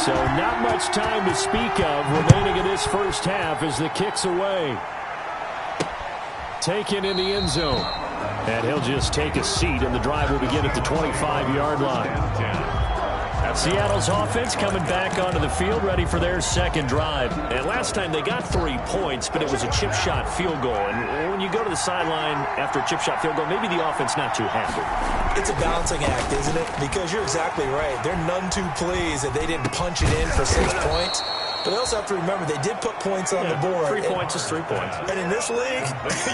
So not much time to speak of remaining in this first half as the kick's away. Taken in the end zone. And he'll just take a seat, and the drive will begin at the 25-yard line. Seattle's offense coming back onto the field, ready for their second drive. And last time they got 3 points, but it was a chip shot field goal. And when you go to the sideline after a chip shot field goal, maybe the offense not too happy. It's a balancing act, isn't it? Because you're exactly right. They're none too pleased that they didn't punch it in for 6 points. But they also have to remember they did put points on the board. 3 points is 3 points. And in this league,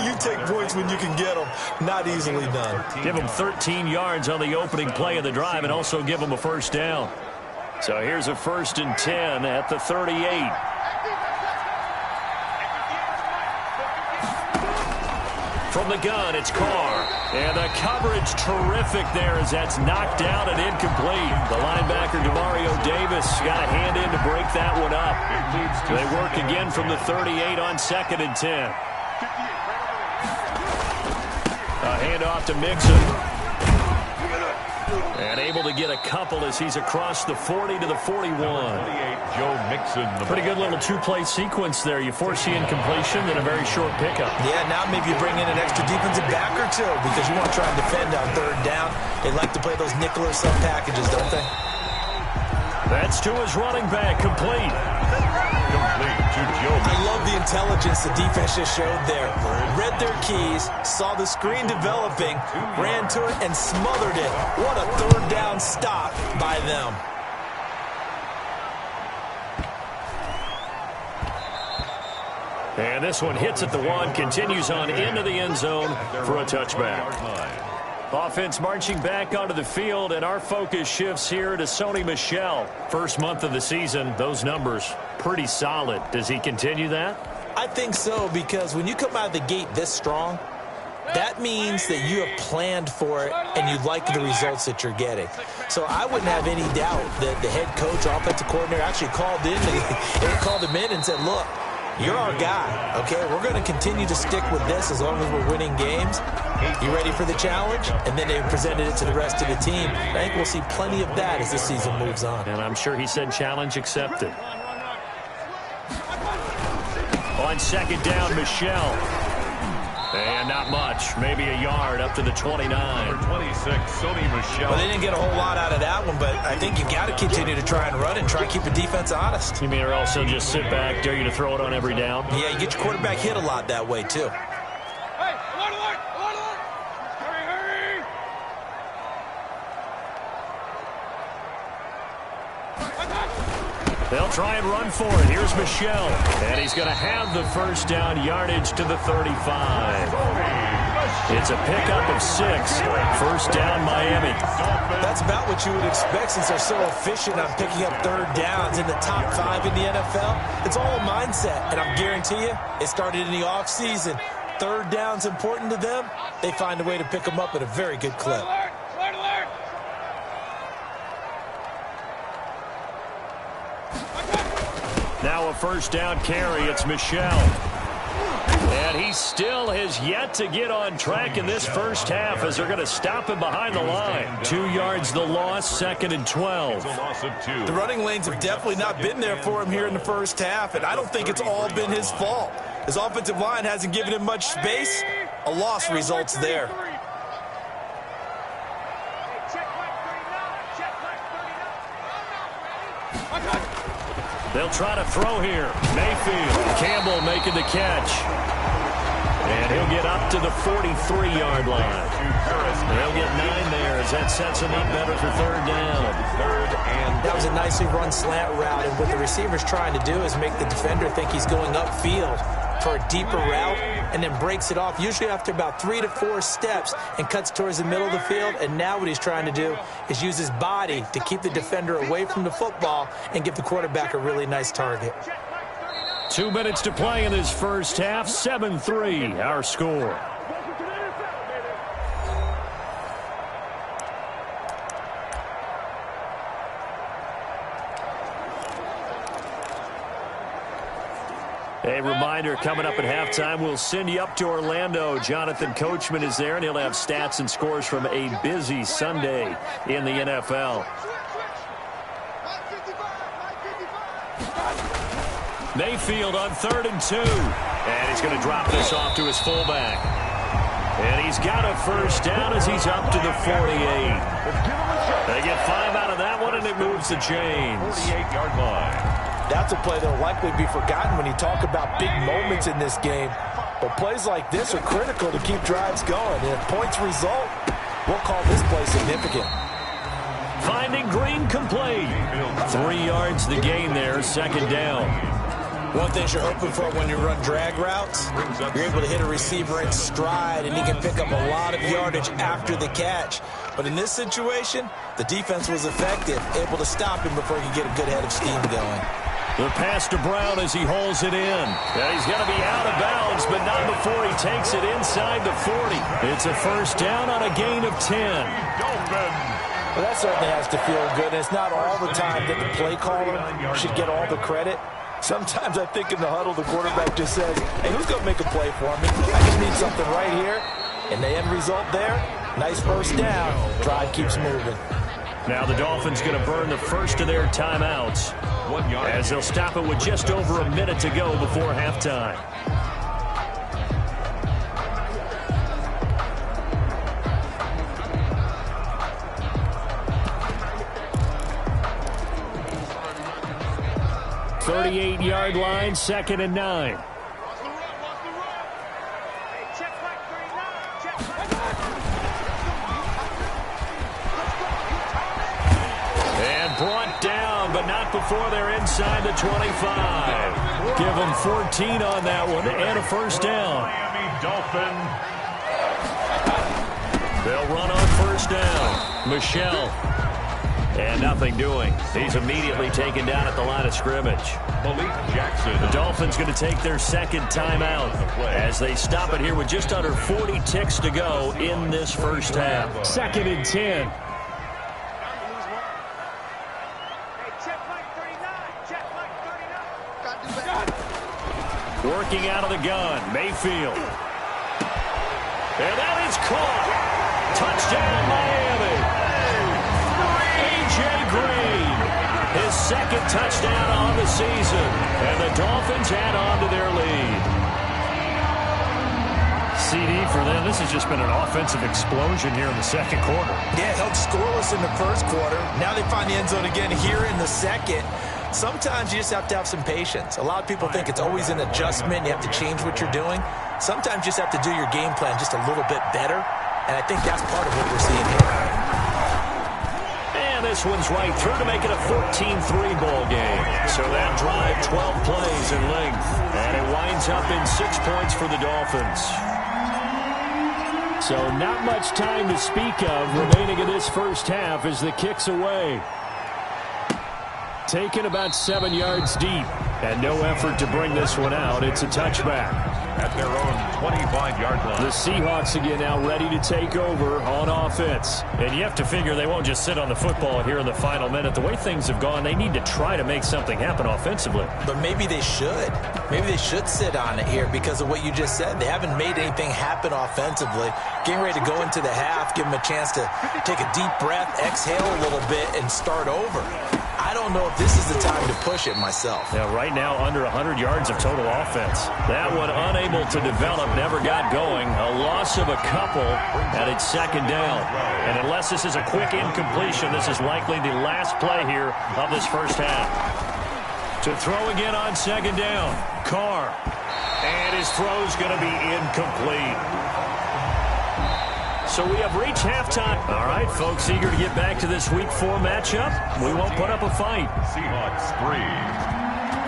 you take points when you can get them. Not easily done. Give them 13 yards on the opening play of the drive and also give them a first down. So here's a 1st and 10 at the 38. From the gun, it's Carr. And the coverage terrific there as that's knocked down and incomplete. The linebacker, Demario Davis, got a hand in to break that one up. They work again from the 38 on 2nd and 10. A handoff to Mixon. And able to get a couple as he's across the 40 to the 41. Joe Mixon. Pretty good little 2-play sequence there. You force the incompletion, then a very short pickup. Yeah, now maybe you bring in an extra defensive back or two because you want to try and defend on 3rd down. They like to play those nickel or sub packages, don't they? That's to his running back, complete. To Joe. I love the intelligence the defense just showed there. Read their keys, saw the screen developing, ran to it, and smothered it. What a 3rd down stop by them. And this one hits at the 1, continues on into the end zone for a touchback. Offense marching back onto the field, and our focus shifts here to Sony Michel. First month of the season, those numbers pretty solid. Does he continue that? I think so, because when you come out of the gate this strong, that means that you have planned for it and you like the results that you're getting. So I wouldn't have any doubt that the head coach, offensive coordinator, actually called him in and said, look, you're our guy, okay? We're going to continue to stick with this as long as we're winning games. You ready for the challenge? And then they presented it to the rest of the team. I think we'll see plenty of that as the season moves on. And I'm sure he said challenge accepted. On 2nd down, Michel. And not much. Maybe a yard up to the 29. 26, Sony Michel. Well, they didn't get a whole lot out of that one, but I think you've got to continue to try and run and try and keep the defense honest. You mean or also just sit back, dare you to throw it on every down? Yeah, you get your quarterback hit a lot that way, too. Hey, alert! Hurry! They'll try and run for it. Here's Michel. And he's going to have the first down yardage to the 35. It's a pickup of 6. First down, Miami. That's about what you would expect since they're so efficient on picking up 3rd downs in the top 5 in the NFL. It's all a mindset, and I guarantee you, it started in the offseason. 3rd down's important to them. They find a way to pick them up at a very good clip. Alert! Now a first down carry. It's Michel. And he still has yet to get on track in this first half as they're going to stop him behind the line. 2 yards the loss, 2nd and 12. The running lanes have definitely not been there for him here in the first half, and I don't think it's all been his fault. His offensive line hasn't given him much space. A loss results there. They'll try to throw here. Mayfield. Campbell making the catch. And he'll get up to the 43-yard line. They'll get 9 there as that sets him up better for 3rd down. That was a nicely run slant route, and what the receiver's trying to do is make the defender think he's going upfield for a deeper route and then breaks it off, usually after about 3 to 4 steps, and cuts towards the middle of the field. And now what he's trying to do is use his body to keep the defender away from the football and give the quarterback a really nice target. 2 minutes to play in this first half. 7-3 our score. A reminder, coming up at halftime, we'll send you up to Orlando. Jonathan Coachman is there, and he'll have stats and scores from a busy Sunday in the NFL. Mayfield on 3rd and 2. And he's going to drop this off to his fullback. And he's got a first down as he's up to the 48. They get 5 out of that one, and it moves the chains. 48-yard line. That's a play that will likely be forgotten when you talk about big moments in this game. But plays like this are critical to keep drives going. And if points result, we'll call this play significant. Finding Green complete. 3 yards the gain there, 2nd down. One thing you're hoping for when you run drag routes, you're able to hit a receiver in stride, and he can pick up a lot of yardage after the catch. But in this situation, the defense was effective, able to stop him before he could get a good head of steam going. The pass to Brown as he holds it in. Now he's going to be out of bounds, but not before he takes it inside the 40. It's a first down on a gain of 10. Well, that certainly has to feel good. And it's not all the time that the play caller should get all the credit. Sometimes I think in the huddle, the quarterback just says, hey, who's going to make a play for me? I just need something right here. And the end result there, nice first down. Drive keeps moving. Now the Dolphins going to burn the first of their timeouts, 1 yard. as they'll stop it with just over a minute to go before halftime. .38-yard line, 2nd and 9. And brought down, but not before they're inside the 25. Give them 14 on that one and a first down. Miami Dolphin. They'll run on first down. Michelle. And nothing doing. He's immediately taken down at the line of scrimmage. Malik Jackson. The Dolphins going to take their 2nd timeout as they stop it here with just under 40 ticks to go in this first half. 2nd and 10. Working out of the gun, Mayfield. And that is caught. Touchdown, Miami. A.J. Green, his 2nd touchdown on the season. And the Dolphins add on to their lead. CD for them, this has just been an offensive explosion here in the 2nd quarter. Yeah, held scoreless in the 1st quarter. Now they find the end zone again here in the 2nd. Sometimes you just have to have some patience. A lot of people think it's always an adjustment. You have to change what you're doing. Sometimes you just have to do your game plan just a little bit better. And I think that's part of what we're seeing here. And this one's right through to make it a 14-3 ball game. So that drive, 12 plays in length. And it winds up in 6 points for the Dolphins. So not much time to speak of remaining in this first half as the kick's away. Taken about 7 yards deep. And no effort to bring this one out. It's a touchback. At their own 25-yard line. The Seahawks again now ready to take over on offense. And you have to figure they won't just sit on the football here in the final minute. The way things have gone, they need to try to make something happen offensively. But maybe they should. Maybe they should sit on it here because of what you just said. They haven't made anything happen offensively. Getting ready to go into the half, give them a chance to take a deep breath, exhale a little bit, and start over. I don't know if this is the time to push it myself. Yeah, right now under 100 yards of total offense. That one unable to develop, never got going. A loss of a couple, and it's 2nd down. And unless this is a quick incompletion, this is likely the last play here of this first half. To throw again on 2nd down, Carr. And his throw's going to be incomplete. So we have reached halftime. All right, folks, eager to get back to this Week 4 matchup. We won't put up a fight. Seahawks 3.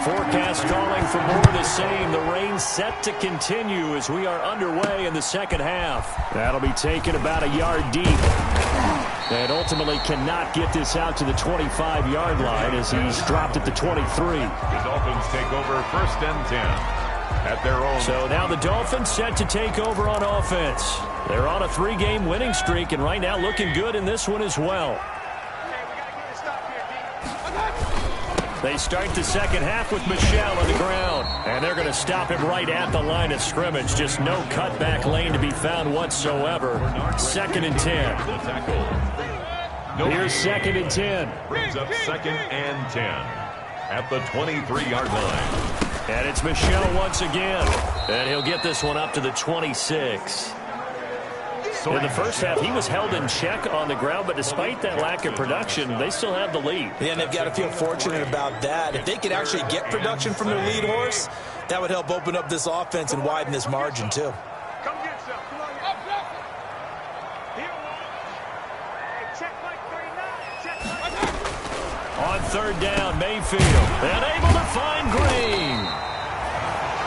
Forecast calling for more of the same. The rain set to continue as we are underway in the 2nd half. That'll be taken about a yard deep. And ultimately cannot get this out to the 25-yard line as he's dropped at the 23. The Dolphins take over 1st and 10. At their own. So now the Dolphins set to take over on offense. They're on a 3-game winning streak, and right now looking good in this one as well. They start the 2nd half with Michelle on the ground. And they're going to stop him right at the line of scrimmage. Just no cutback lane to be found whatsoever. 2nd and 10. Here's 2nd and 10. Brings up 2nd and 10. At the 23-yard line. And it's Michel once again. And he'll get this one up to the 26. In the first half, he was held in check on the ground, but despite that lack of production, they still have the lead. Yeah, and they've got to feel fortunate about that. If they could actually get production from their lead horse, that would help open up this offense and widen this margin, too. Come get some. Come on. Up. Here. Hey, check Mike 39. Check Mike. On third down, Mayfield. And able to find Green.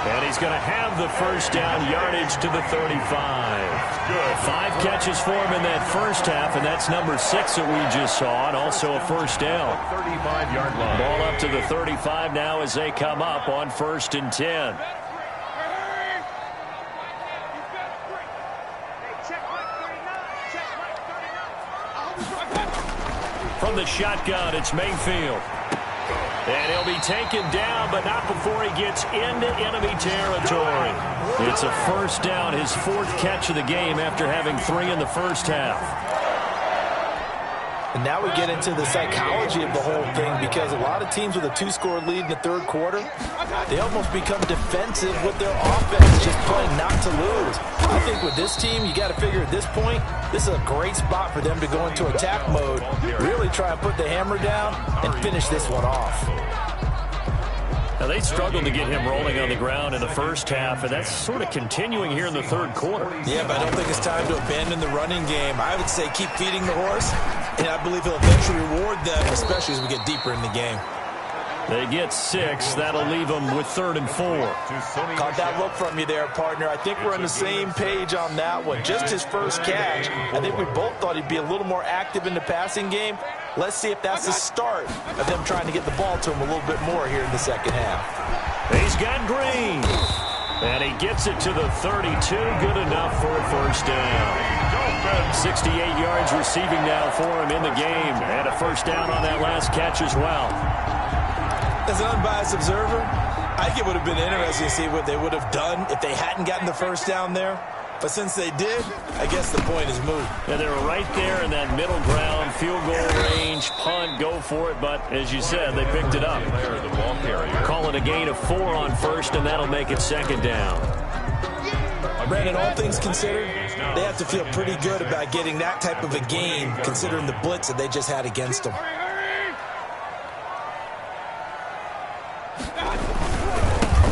And he's going to have the first down, yardage to the 35. Good. 5 catches for him in that first half, and that's number 6 that we just saw, and also a first down. 35-yard line. Ball up to the 35 now as they come up on 1st and 10. From the shotgun, it's Mayfield. And he'll be taken down, but not before he gets into enemy territory. It's a first down, his 4th catch of the game after having 3 in the first half. And now we get into the psychology of the whole thing, because a lot of teams with a 2-score lead in the third quarter, they almost become defensive with their offense, just playing not to lose. I think with this team, you got to figure at this point, this is a great spot for them to go into attack mode, really try and put the hammer down and finish this one off. Now, they struggled to get him rolling on the ground in the first half, and that's sort of continuing here in the third quarter. Yeah, but I don't think it's time to abandon the running game. I would say keep feeding the horse, and I believe he'll eventually reward them, especially as we get deeper in the game. They get 6. That'll leave them with 3rd and 4. Caught that look from you there, partner. I think we're on the same page on that one. Just his first catch. I think we both thought he'd be a little more active in the passing game. Let's see if that's the start of them trying to get the ball to him a little bit more here in the second half. He's got Green. And he gets it to the 32. Good enough for a first down. 68 yards receiving now for him in the game. And a first down on that last catch as well. As an unbiased observer, I think it would have been interesting to see what they would have done if they hadn't gotten the first down there. But since they did, I guess the point is moot. Yeah, they were right there in that middle ground, field goal range, punt, go for it. But as you said, they picked it up. Call it a gain of 4 on first, and that'll make it 2nd down. Brandon, all things considered, they have to feel pretty good about getting that type of a gain, considering the blitz that they just had against them.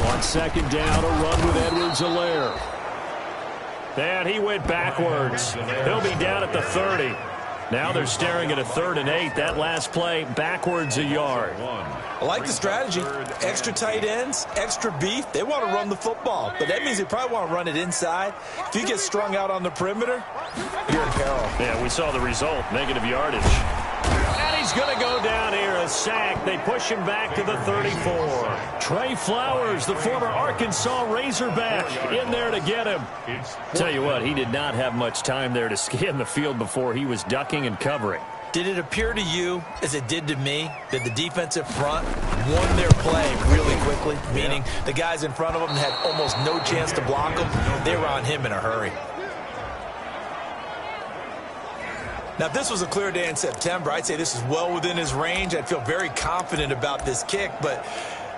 On 2nd down, a run with Edwards-Helaire. And he went backwards. He'll be down at the 30. Now they're staring at a 3rd and 8. That last play, backwards a yard. I like the strategy. Extra tight ends, extra beef. They want to run the football, but that means they probably want to run it inside. If you get strung out on the perimeter, you're in peril. Yeah, we saw the result, negative yardage. And he's going to go down here, a sack. They push him back to the 34. Trey Flowers, the former Arkansas Razorback, in there to get him. Tell you what, he did not have much time there to scan the field before he was ducking and covering. Did it appear to you, as it did to me, that the defensive front won their play really quickly? Meaning the guys in front of them had almost no chance to block him. They were on him in a hurry. Now, if this was a clear day in September, I'd say this is well within his range. I'd feel very confident about this kick, but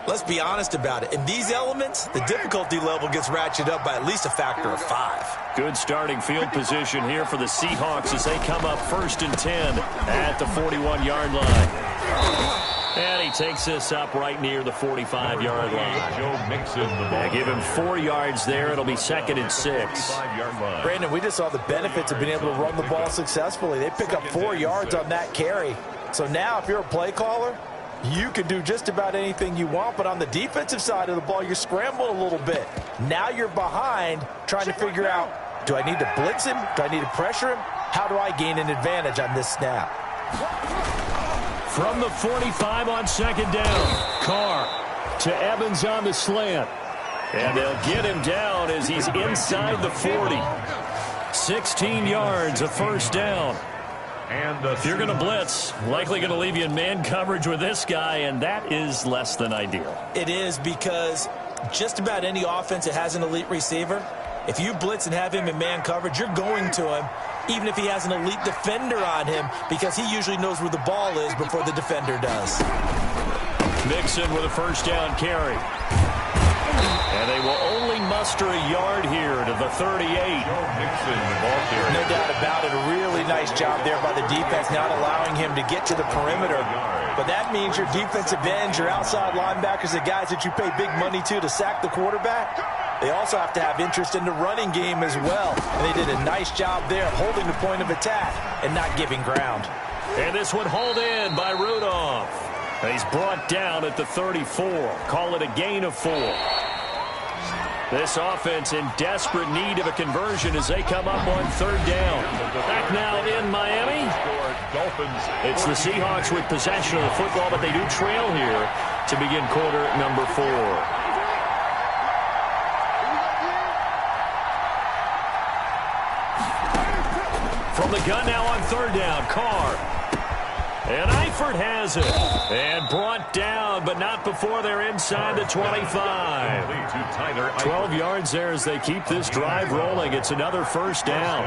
let's be honest about it. In these elements, the difficulty level gets ratcheted up by at least a factor of 5. Good starting field position here for the Seahawks as they come up 1st and 10 at the 41-yard line. And he takes this up right near the 45-yard line. Give him 4 yards there. It'll be 2nd and 6. Brandon, we just saw the benefits of being able to run the ball successfully. They pick up 4 yards on that carry. So now if you're a play caller, you can do just about anything you want, but on the defensive side of the ball, you're scrambling a little bit. Now you're behind trying to figure out, do I need to blitz him? Do I need to pressure him? How do I gain an advantage on this snap? From the 45 on 2nd down, Carr to Evans on the slant. And they'll get him down as he's inside the 40. 16 yards, a first down. And if you're going to blitz, likely going to leave you in man coverage with this guy, and that is less than ideal. It is, because just about any offense that has an elite receiver, if you blitz and have him in man coverage, you're going to him, even if he has an elite defender on him, because he usually knows where the ball is before the defender does. Mixon with a first down carry. And they will only muster a yard here to the 38. No doubt about it. A really nice job there by the defense, not allowing him to get to the perimeter. But that means your defensive ends, your outside linebackers, the guys that you pay big money to sack the quarterback, they also have to have interest in the running game as well. And they did a nice job there holding the point of attack and not giving ground. And this one hauled in by Rudolph. He's brought down at the 34. Call it a gain of 4. This offense in desperate need of a conversion as they come up on 3rd down. Back now in Miami. It's the Seahawks with possession of the football, but they do trail here to begin quarter number 4. From the gun now on 3rd down, Carr. And Eifert has it. And brought down, but not before they're inside the 25. 12 yards there as they keep this drive rolling. It's another 1st down.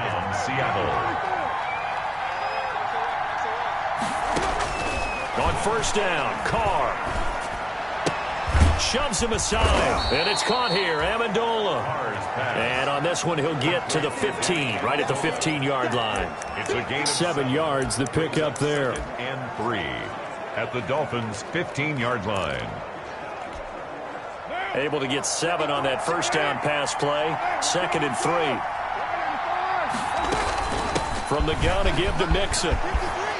On 1st down, Carr. Shoves him aside. And it's caught here, Amendola. And on this one, he'll get to the 15, right at the 15-yard line. It's a gain of 7 yards, the pickup there. And 3 at the Dolphins' 15-yard line. Able to get 7 on that 1st down pass play. 2nd and 3. From the gun to give to Mixon.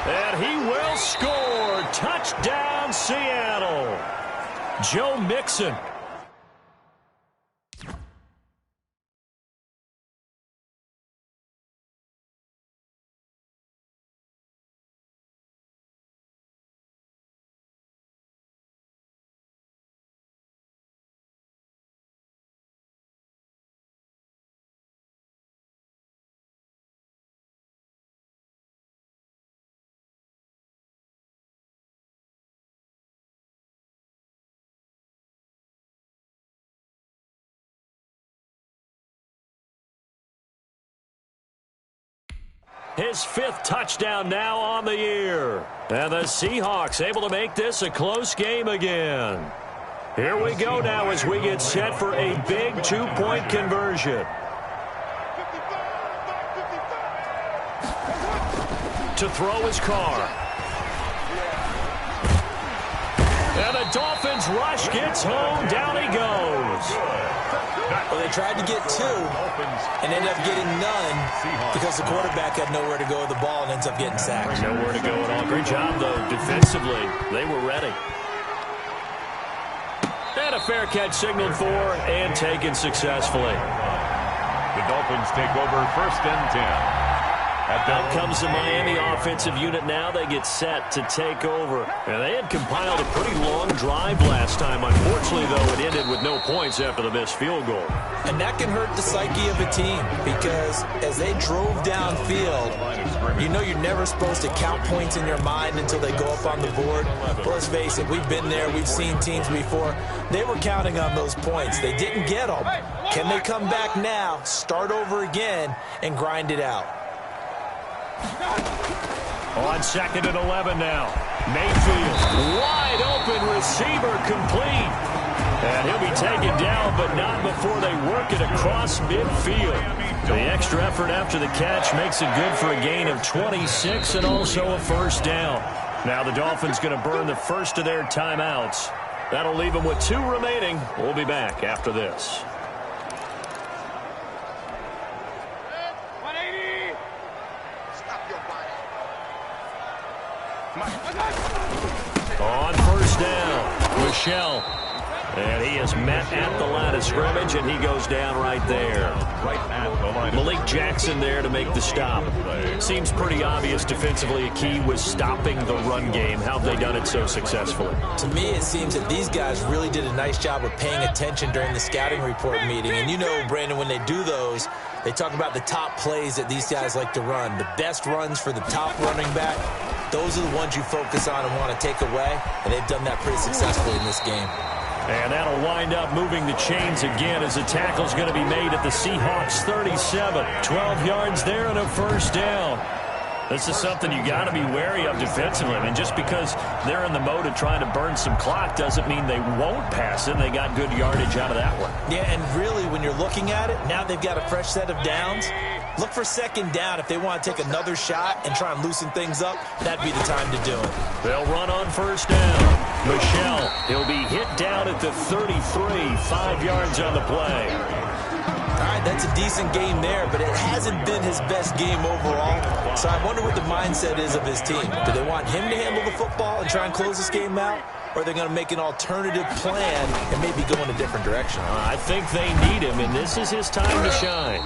And he will score. Touchdown, Seattle. Joe Mixon. His 5th touchdown now on the year. And the Seahawks able to make this a close game again. Here we go now as we get set for a big 2-point conversion. To throw his Carr. And the Dolphins rush gets home. Down he goes. Well, they tried to get 2 and ended up getting none because the quarterback had nowhere to go with the ball and ends up getting sacked. Nowhere to go at all. Great job, though, defensively. They were ready. And a fair catch signaled for and taken successfully. The Dolphins take over 1st and 10. Out comes the Miami offensive unit now. They get set to take over. And they had compiled a pretty long drive last time. Unfortunately, though, it ended with no points after the missed field goal. And that can hurt the psyche of a team because as they drove downfield, you know you're never supposed to count points in your mind until they go up on the board. Well, let's face it, we've been there. We've seen teams before. They were counting on those points. They didn't get them. Can they come back now, start over again, and grind it out? On 2nd and 11 now. Mayfield, wide open receiver, complete. And he'll be taken down, but not before they work it across midfield. The extra effort after the catch makes it good for a gain of 26 and also a 1st down. Now the Dolphins going to burn the first of their timeouts. That'll leave them with 2 remaining. We'll be back after this. On 1st down, Michelle. And he is met at the line of scrimmage, and he goes down right there. Malik Jackson there to make the stop. Seems pretty obvious defensively a key was stopping the run game. How have they done it so successfully? To me, it seems that these guys really did a nice job of paying attention during the scouting report meeting. And you know, Brandon, when they do those, they talk about the top plays that these guys like to run. The best runs for the top running back. Those are the ones you focus on and want to take away. And they've done that pretty successfully in this game. And that'll wind up moving the chains again as the tackle's going to be made at the Seahawks 37. 12 yards there and a 1st down. This is something you got to be wary of defensively. I mean, just because they're in the mode of trying to burn some clock doesn't mean they won't pass it. They got good yardage out of that one. Yeah, and really, when you're looking at it, now they've got a fresh set of downs. Look for second down. If they want to take another shot and try and loosen things up, that'd be the time to do it. They'll run on first down. Michelle, he'll be hit down at the 33, 5 yards on the play. All right, that's a decent game there, but it hasn't been his best game overall. So I wonder what the mindset is of his team. Do they want him to handle the football and try and close this game out? Or are they going to make an alternative plan and maybe go in a different direction? I think they need him, and this is his time to shine.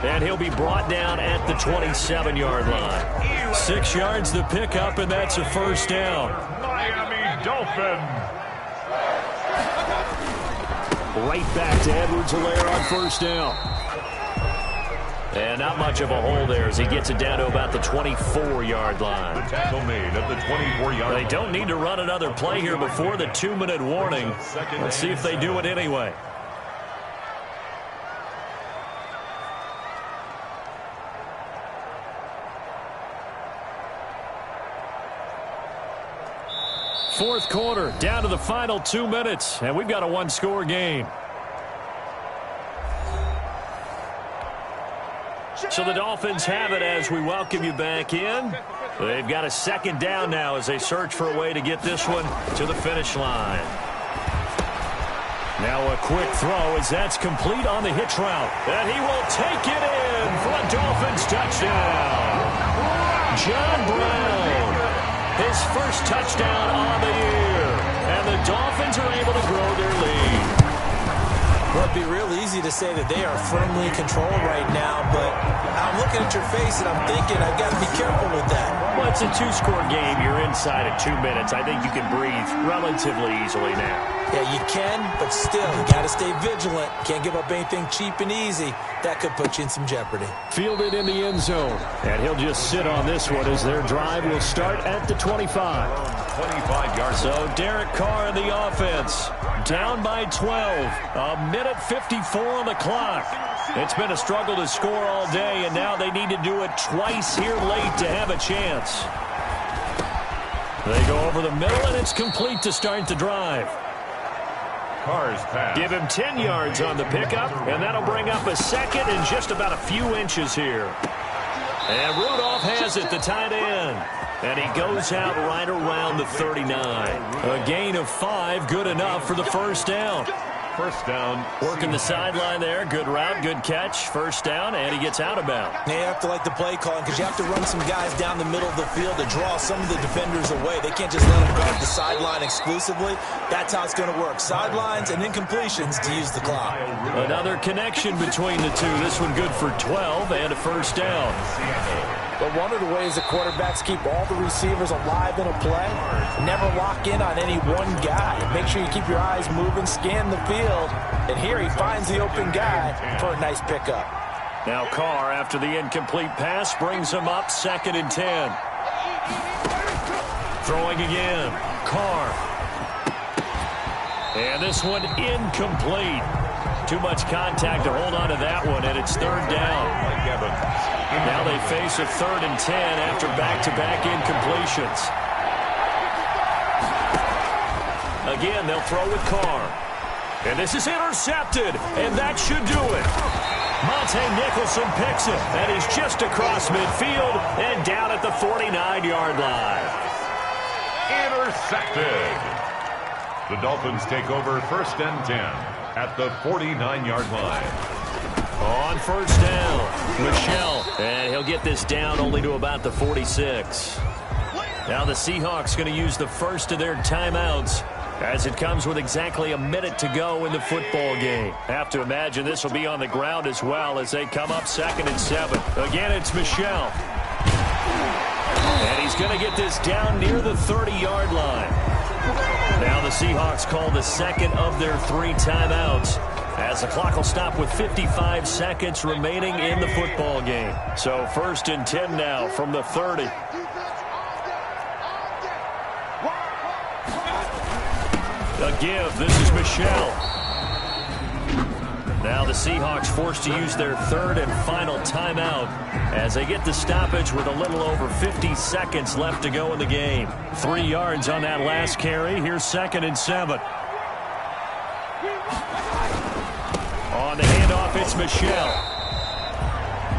And he'll be brought down at the 27-yard line. 6 yards the pickup, and that's a first down. Miami Dolphins. Right back to Edwards-Helaire on first down. And not much of a hole there as he gets it down to about the 24-yard line. The tackle made at the 24-yard line. They don't need to run another play here before the 2-minute warning. Let's see if they do it anyway. Fourth quarter, down to the final 2 minutes, and we've got a one-score game. So the Dolphins have it as we welcome you back in. They've got a second down now as they search for a way to get this one to the finish line. Now a quick throw as that's complete on the hitch route. And he will take it in for a Dolphins touchdown. John Brown, his first touchdown on the year. And the Dolphins are able to grow their lead. Well, it'd be real easy to say that they are firmly in control right now, but I'm looking at your face and I'm thinking I've got to be careful with that. Well, it's a two-score game. You're inside of 2 minutes. I think you can breathe relatively easily now. Yeah, you can, but still, you got to stay vigilant. Can't give up anything cheap and easy. That could put you in some jeopardy. Fielded in the end zone. And he'll just sit on this one as their drive will start at the 25. 25 yards. So Derek Carr in the offense. Down by 12. A minute 54 on the clock. It's been a struggle to score all day, and now they need to do it twice here late to have a chance. They go over the middle, and it's complete to start the drive. Carr's pass. Give him 10 yards on the pickup, and that'll bring up a second in just about a few inches here. And Rudolph has it, the tight end. And he goes out right around the 39. A gain of 5, good enough for the first down. First down. Working the sideline there. Good route, good catch. First down, and he gets out of bounds. You have to like the play calling because you have to run some guys down the middle of the field to draw some of the defenders away. They can't just let them guard the sideline exclusively. That's how it's going to work. Sidelines and incompletions to use the clock. Another connection between the two. This one good for 12 and a first down. But one of the ways the quarterbacks keep all the receivers alive in a play, never lock in on any one guy. Make sure you keep your eyes moving, scan the field, and here he finds the open guy for a nice pickup. Now Carr, after the incomplete pass, brings him up 2nd and 10. Throwing again. Carr. And this one incomplete. Too much contact to hold on to that one, and it's 3rd down. Now they face a 3rd and 10 after back-to-back incompletions. Again, they'll throw with Carr. And this is intercepted, and that should do it. Monte Nicholson picks it, and he's just across midfield and down at the 49-yard line. Intercepted. The Dolphins take over 1st and 10 at the 49-yard line. On first down, Michelle, and he'll get this down only to about the 46. Now the Seahawks going to use the first of their timeouts as it comes with exactly a minute to go in the football game. Have to imagine this will be on the ground as well as they come up 2nd and 7. Again, it's Michelle. And he's going to get this down near the 30-yard line. Now the Seahawks call the second of their 3 timeouts, as the clock will stop with 55 seconds remaining in the football game. So 1st and 10 now from the 30. A give. This is Michelle. Now the Seahawks forced to use their third and final timeout as they get the stoppage with a little over 50 seconds left to go in the game. 3 yards on that last carry. Here's 2nd and 7. On the handoff, it's Michel.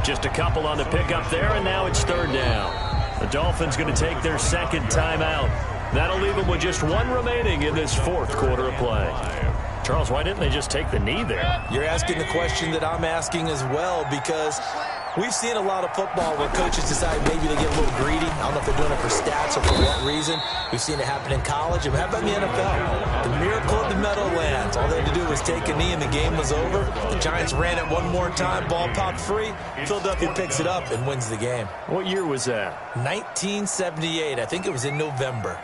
Just a couple on the pickup there, and now it's 3rd down. The Dolphins going to take their 2nd timeout. That'll leave them with just 1 remaining in this 4th quarter of play. Charles, why didn't they just take the knee there? You're asking the question that I'm asking as well, because we've seen a lot of football where coaches decide maybe they get a little greedy. I don't know if they're doing it for stats or for what reason. We've seen it happen in college. And how about in the NFL? The miracle of the Meadowlands. All they had to do was take a knee and the game was over. The Giants ran it one more time. Ball popped free. Philadelphia picks it up and wins the game. What year was that? 1978. I think it was in November.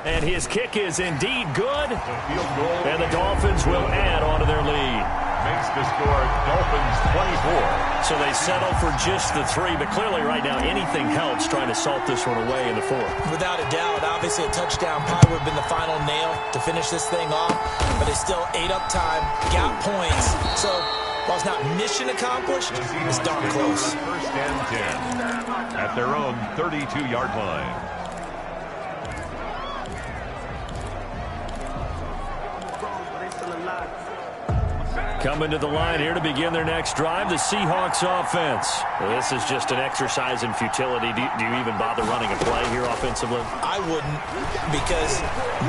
And his kick is indeed good. And the Dolphins will add on to their lead. Makes the score Dolphins 24. So they settle for just the 3, but clearly right now anything helps trying to salt this one away in the 4th. Without a doubt, obviously a touchdown probably would have been the final nail to finish this thing off, but it's still ate up time, got points. So while it's not mission accomplished, it's darn close. 1st and 10 at their own 32-yard line. Coming to the line here to begin their next drive, the Seahawks offense. Well, this is just an exercise in futility. Do you even bother running a play here offensively? I wouldn't, because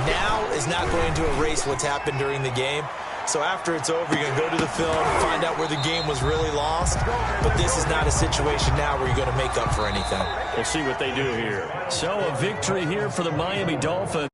now is not going to erase what's happened during the game. So after it's over, you're going to go to the film, find out where the game was really lost. But this is not a situation now where you're going to make up for anything. We'll see what they do here. So a victory here for the Miami Dolphins.